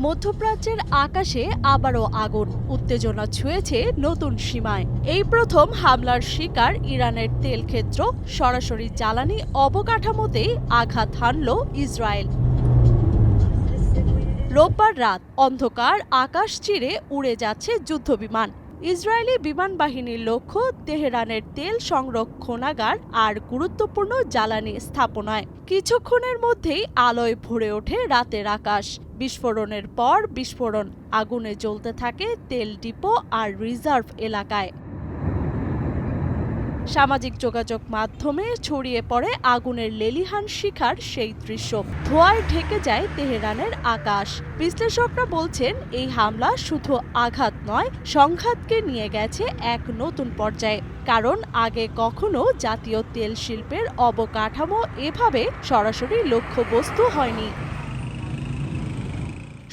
মধ্যপ্রাচ্যের আকাশে আবারও আগুন, উত্তেজনা ছুঁয়েছে নতুন সীমায়। এই প্রথম হামলার শিকার ইরানের তেল ক্ষেত্র, সরাসরি জ্বালানি অবকাঠামোতেই আঘাত হানল ইসরায়েল। রোববার রাত অন্ধকার আকাশ চিরে উড়ে যাচ্ছে যুদ্ধবিমান। ইসরায়েলি বিমান বাহিনীর লক্ষ্য তেহরানের তেল সংরক্ষণাগার আর গুরুত্বপূর্ণ জ্বালানি স্থাপনায়। কিছুক্ষণের মধ্যেই আলোয় ভরে ওঠে রাতের আকাশ। বিস্ফোরণের পর বিস্ফোরণ, আগুনে জ্বলতে থাকে তেল ডিপো আর রিজার্ভ এলাকায়। সামাজিক যোগাযোগ মাধ্যমে ছড়িয়ে পড়ে আগুনের লেলিহান শিখার সেই দৃশ্য। ধোঁয়ায় ঢেকে যায় তেহরানের আকাশ। বিশ্লেষকরা বলছেন, এই হামলা শুধু আঘাত নয়, সংঘাতকে নিয়ে গেছে এক নতুন পর্যায়ে। কারণ আগে কখনো জাতীয় তেল শিল্পের অবকাঠামো এভাবে সরাসরি লক্ষ্যবস্তু হয়নি।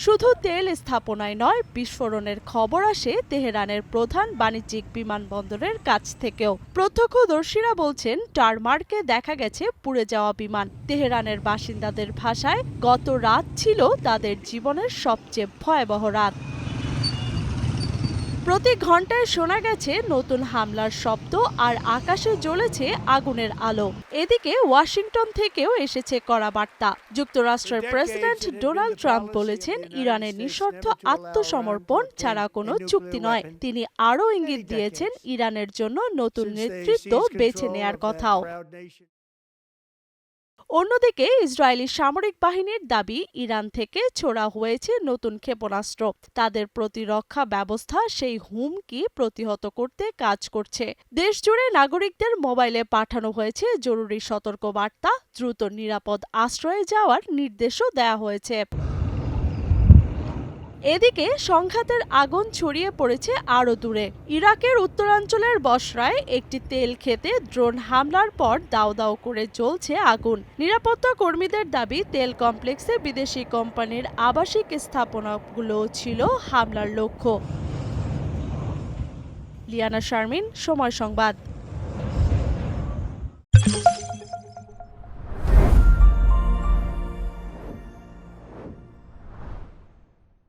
শুধু তেল স্থাপনায় নয়, বিস্ফোরণের খবর আসে তেহরানের প্রধান বাণিজ্যিক বিমানবন্দরের কাছ থেকেও। প্রত্যক্ষদর্শীরা বলছেন, টারমার্কে দেখা গেছে পুড়ে যাওয়া বিমান। তেহরানের বাসিন্দাদের ভাষায়, গত রাত ছিল তাদের জীবনের সবচেয়ে ভয়াবহ রাত। প্রতি ঘন্টায় শোনা গেছে নতুন হামলার শব্দ আর আকাশে জ্বলেছে আগুনের আলো। এদিকে ওয়াশিংটন থেকেও এসেছে কড়া বার্তা। যুক্তরাষ্ট্রের প্রেসিডেন্ট ডোনাল্ড ট্রাম্প বলেছেন, ইরানের নিঃশর্ত আত্মসমর্পণ ছাড়া কোনো চুক্তি নয়। তিনি আরও ইঙ্গিত দিয়েছেন, ইরানের জন্য নতুন নেতৃত্ব বেছে নেয়ার কথাও। অন্যদিকে ইসরায়েলি সামরিক বাহিনীর দাবি, ইরান থেকে ছোড়া হয়েছে নতুন ক্ষেপণাস্ত্র। তাদের প্রতিরক্ষা ব্যবস্থা সেই হুমকি প্রতিহত করতে কাজ করছে। দেশজুড়ে নাগরিকদের মোবাইলে পাঠানো হয়েছে জরুরি সতর্কবার্তা। দ্রুত নিরাপদ আশ্রয়ে যাওয়ার নির্দেশও দেওয়া হয়েছে। এদিকে সংঘাতের আগুন ছড়িয়ে পড়েছে আরও দূরে। ইরাকের উত্তরাঞ্চলের বসরায় একটি তেল ক্ষেতে ড্রোন হামলার পর দাউ দাউ করে জ্বলছে আগুন। নিরাপত্তা কর্মীদের দাবি, তেল কমপ্লেক্সে বিদেশি কোম্পানির আবাসিক স্থাপনাগুলো ছিল হামলার লক্ষ্য। লিয়ানা শারমিন, সময় সংবাদ।